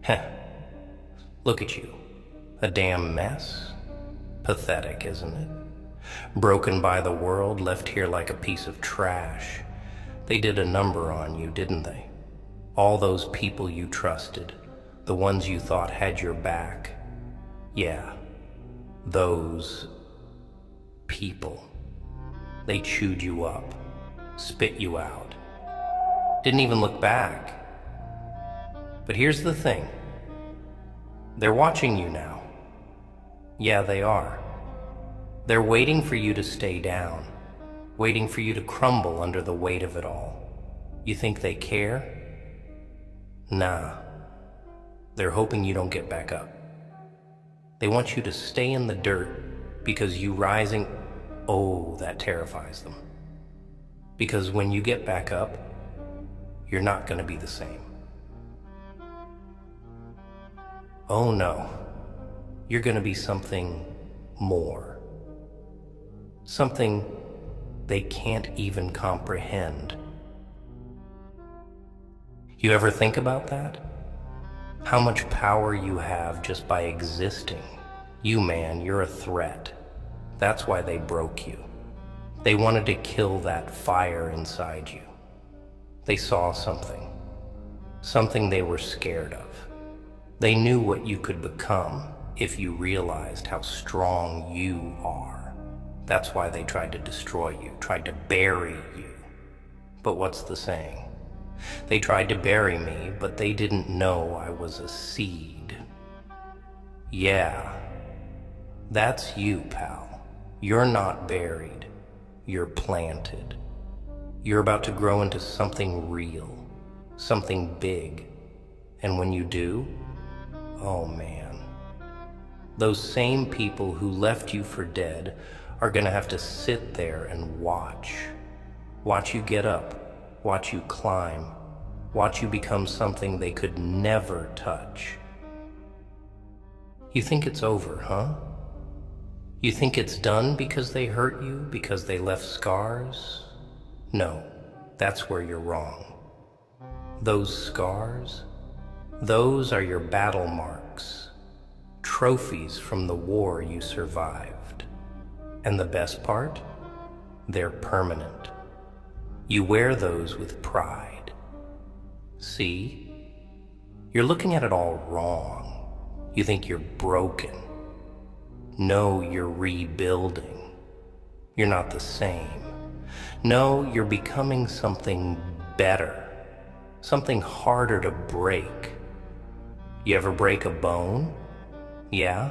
Heh, look at you. A damn mess. Pathetic, isn't it? Broken by the world, left here like a piece of trash. They did a number on you, didn't they? All those people you trusted, the ones you thought had your back. Yeah, those people. They chewed you up, spit you out. Didn't even look back. But here's the thing. They're watching you now. Yeah, they are. They're waiting for you to stay down, waiting for you to crumble under the weight of it all. You think they care? Nah. They're hoping you don't get back up. They want you to stay in the dirt because you rising, oh, that terrifies them. Because when you get back up, you're not going to be the same. Oh no, you're going to be something more. Something they can't even comprehend. You ever think about that? How much power you have just by existing. You, man, you're a threat. That's why they broke you. They wanted to kill that fire inside you. They saw something. Something they were scared of. They knew what you could become if you realized how strong you are. That's why they tried to destroy you, tried to bury you. But what's the saying? They tried to bury me, but they didn't know I was a seed. Yeah, that's you, pal. You're not buried. You're planted. You're about to grow into something real, something big. And when you do, oh man, those same people who left you for dead are gonna have to sit there and watch. Watch you get up, watch you climb, watch you become something they could never touch. You think it's over, huh? You think it's done because they hurt you, because they left scars? No, that's where you're wrong. Those scars, those are your battle marks, trophies from the war you survived. And the best part? They're permanent. You wear those with pride. See? You're looking at it all wrong. You think you're broken. No, you're rebuilding. You're not the same. No, you're becoming something better. Something harder to break. You ever break a bone? Yeah?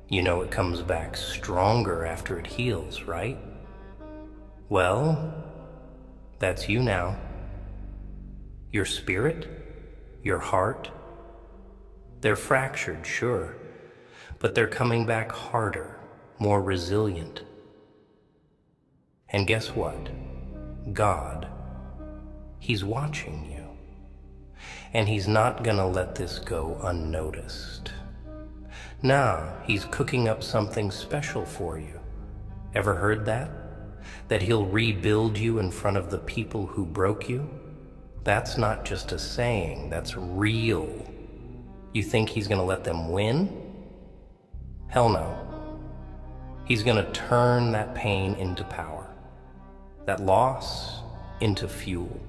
You know it comes back stronger after it heals, right? Well, that's you now. Your spirit, your heart, they're fractured, sure, but they're coming back harder, more resilient. And guess what? God, He's watching you. And He's not gonna let this go unnoticed. Now, He's cooking up something special for you. Ever heard that? That He'll rebuild you in front of the people who broke you? That's not just a saying, that's real. You think He's gonna let them win? Hell no. He's gonna turn that pain into power, that loss into fuel.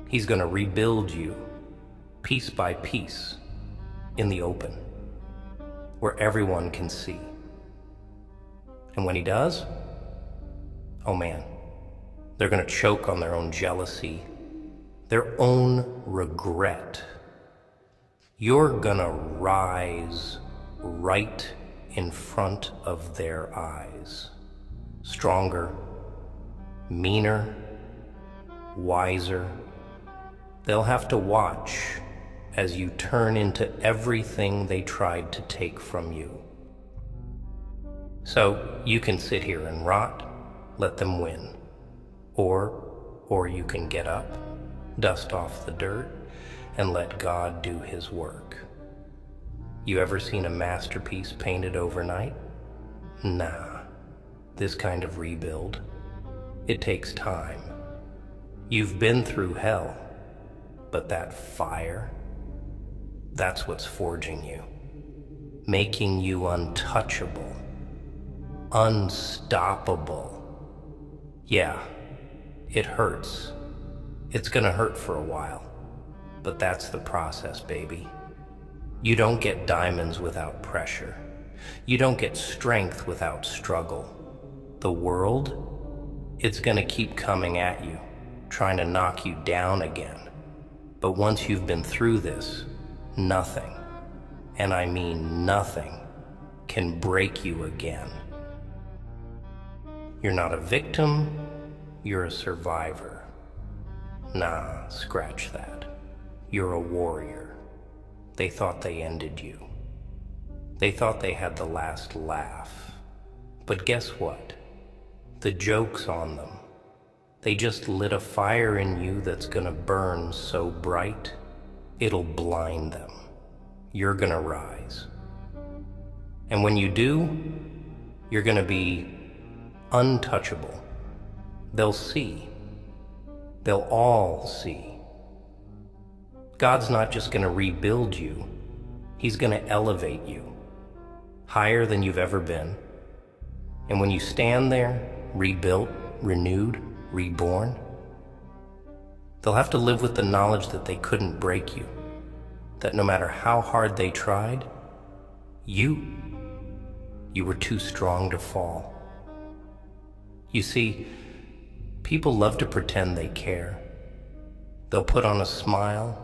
He's gonna rebuild you piece by piece in the open, where everyone can see. And when He does, oh man, they're gonna choke on their own jealousy, their own regret. You're gonna rise right in front of their eyes. Stronger, meaner, wiser. They'll have to watch as you turn into everything they tried to take from you. So you can sit here and rot, let them win. Or you can get up, dust off the dirt, and let God do His work. You ever seen a masterpiece painted overnight? Nah, this kind of rebuild, it takes time. You've been through hell, but that fire, That's what's forging you, making you untouchable, unstoppable. Yeah, it hurts. It's gonna hurt for a while, but that's the process, baby. You don't get diamonds without pressure. You don't get strength without struggle. The world, it's gonna keep coming at you, trying to knock you down again. But once you've been through this, nothing, and I mean nothing, can break you again. You're not a victim, you're a survivor. Nah, scratch that. You're a warrior. They thought they ended you. They thought they had the last laugh. But guess what? The joke's on them. They just lit a fire in you that's gonna burn so bright, it'll blind them. You're gonna rise. And when you do, you're gonna be untouchable. They'll see. They'll all see. God's not just gonna rebuild you, He's gonna elevate you higher than you've ever been. And when you stand there, rebuilt, renewed, reborn, they'll have to live with the knowledge that they couldn't break you, that no matter how hard they tried, you were too strong to fall. You see, people love to pretend they care. They'll put on a smile,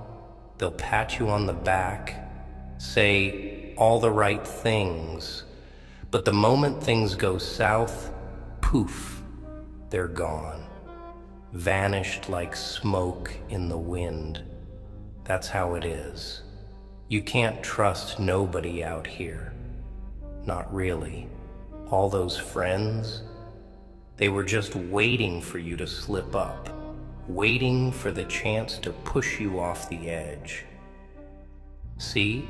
they'll pat you on the back, say all the right things, but the moment things go south, poof, they're gone, vanished like smoke in the wind. That's how it is. You can't trust nobody out here. Not really. All those friends, they were just waiting for you to slip up, waiting for the chance to push you off the edge. See?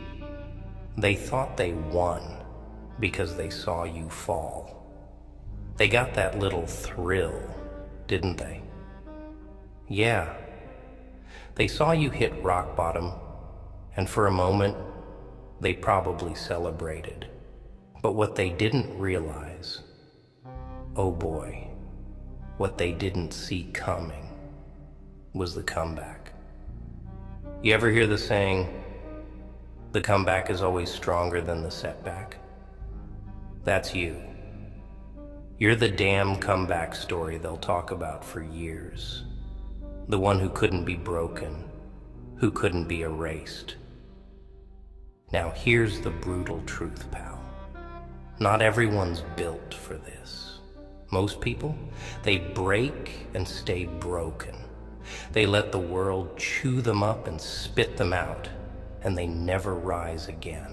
They thought they won because they saw you fall. They got that little thrill, didn't they? Yeah. They saw you hit rock bottom, and for a moment, they probably celebrated. But what they didn't realize, oh boy, what they didn't see coming was the comeback. You ever hear the saying, the comeback is always stronger than the setback? That's you. You're the damn comeback story they'll talk about for years. The one who couldn't be broken, who couldn't be erased. Now here's the brutal truth, pal. Not everyone's built for this. Most people, they break and stay broken. They let the world chew them up and spit them out, and they never rise again.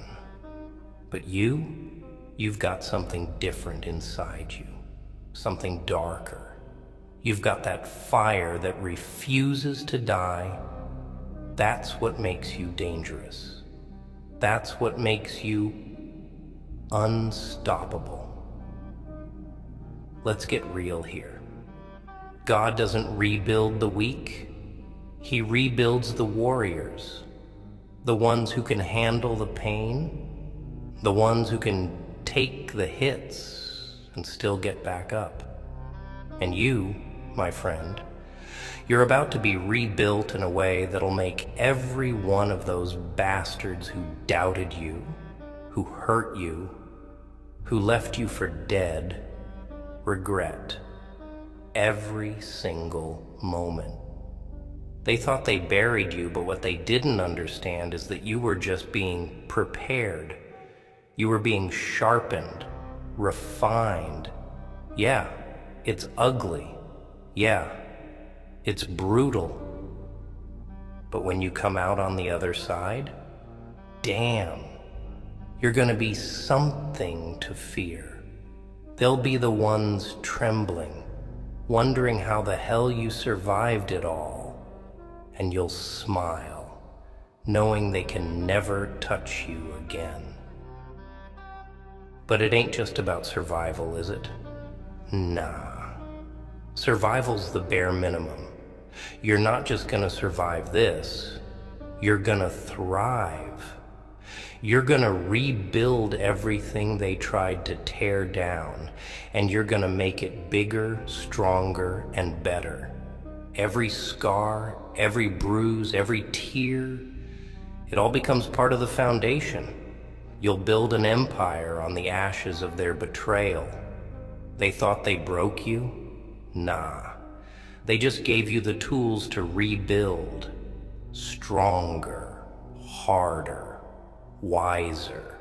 But you've got something different inside you, something darker. You've got that fire that refuses to die. That's what makes you dangerous. That's what makes you unstoppable. Let's get real here. God doesn't rebuild the weak. He rebuilds the warriors, the ones who can handle the pain, the ones who can take the hits and still get back up. And you, my friend, you're about to be rebuilt in a way that'll make every one of those bastards who doubted you, who hurt you, who left you for dead, regret every single moment. They thought they buried you, but what they didn't understand is that you were just being prepared. You were being sharpened, refined. Yeah, it's ugly. Yeah, it's brutal. But when you come out on the other side, damn, you're gonna be something to fear. They'll be the ones trembling, wondering how the hell you survived it all. And you'll smile, knowing they can never touch you again. But it ain't just about survival, is it? Nah. Survival's the bare minimum. You're not just gonna survive this, You're gonna thrive. You're gonna rebuild everything they tried to tear down, and you're gonna make it bigger, stronger, and better. Every scar, every bruise, every tear, it all becomes part of the foundation. You'll build an empire on the ashes of their betrayal. They thought they broke you? Nah. They just gave you the tools to rebuild. Stronger, harder, wiser.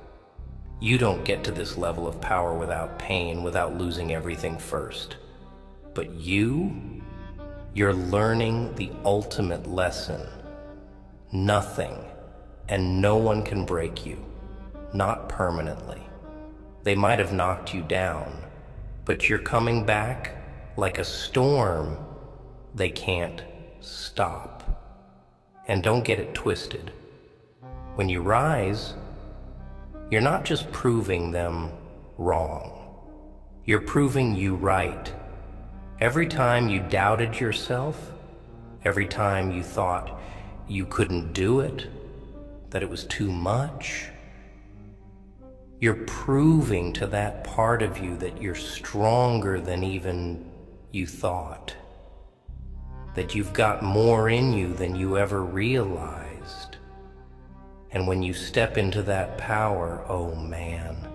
You don't get to this level of power without pain, without losing everything first. But you're learning the ultimate lesson. Nothing and no one can break you. Not permanently. They might have knocked you down, but you're coming back like a storm they can't stop. And don't get it twisted. When you rise, you're not just proving them wrong. You're proving you right. Every time you doubted yourself, every time you thought you couldn't do it, that it was too much, you're proving to that part of you that you're stronger than even you thought. That you've got more in you than you ever realized. And when you step into that power, oh man,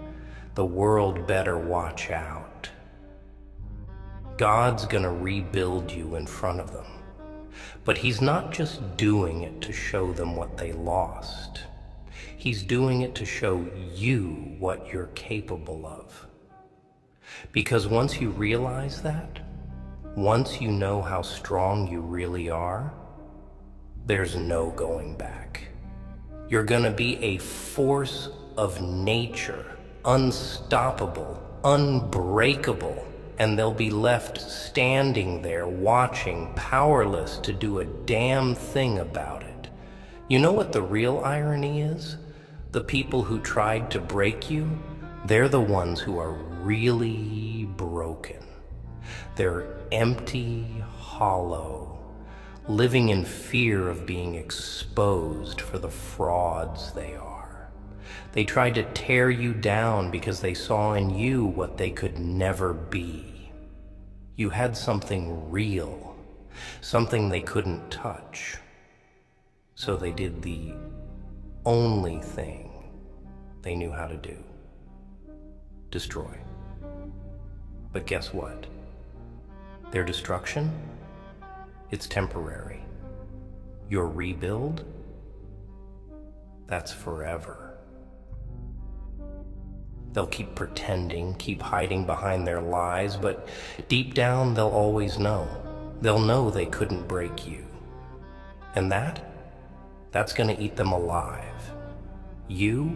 the world better watch out. God's gonna rebuild you in front of them. But he's not just doing it to show them what they lost. He's doing it to show you what you're capable of. Because once you realize that, once you know how strong you really are, there's no going back. You're gonna be a force of nature, unstoppable, unbreakable, and they'll be left standing there watching, powerless to do a damn thing about it. You know what the real irony is? The people who tried to break you, they're the ones who are really broken. They're empty, hollow, living in fear of being exposed for the frauds they are. They tried to tear you down because they saw in you what they could never be. You had something real, something they couldn't touch. So they did the only thing they knew how to do: destroy. But guess what? Their destruction, it's temporary. Your rebuild, that's forever. They'll keep pretending, keep hiding behind their lies, but deep down they'll always know. They'll know they couldn't break you. And that's gonna eat them alive. You're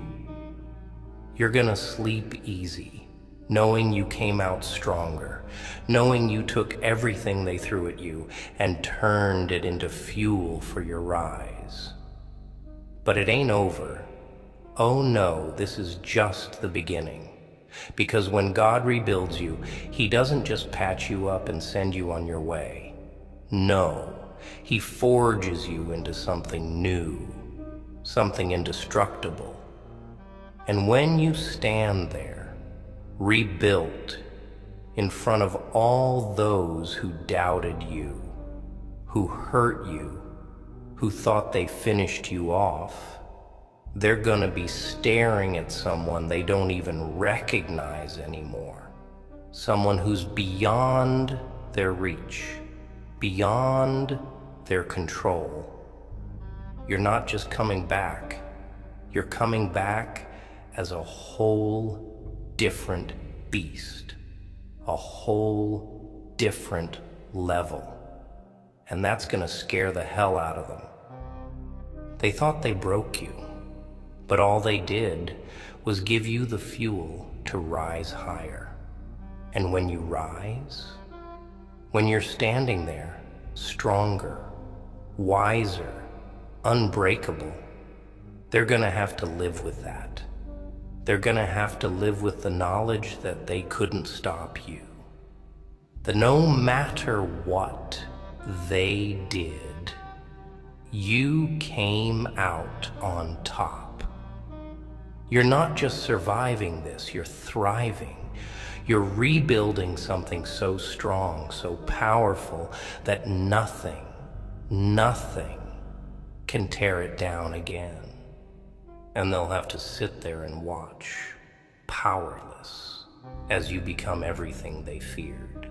gonna sleep easy, knowing you came out stronger, knowing you took everything they threw at you and turned it into fuel for your rise. But it ain't over. Oh no, this is just the beginning. Because when God rebuilds you, he doesn't just patch you up and send you on your way. No, he forges you into something new, something indestructible. And when you stand there, rebuilt, in front of all those who doubted you, who hurt you, who thought they finished you off, they're gonna be staring at someone they don't even recognize anymore. Someone who's beyond their reach, beyond their control. You're not just coming back, you're coming back as a whole different beast, a whole different level. And that's gonna scare the hell out of them. They thought they broke you, but all they did was give you the fuel to rise higher. And when you rise, when you're standing there, stronger, wiser, unbreakable, they're gonna have to live with that. They're gonna have to live with the knowledge that they couldn't stop you. That no matter what they did, You came out on top. You're not just surviving this, you're thriving. You're rebuilding something so strong, so powerful, that nothing can tear it down again. And they'll have to sit there and watch, powerless, as you become everything they feared.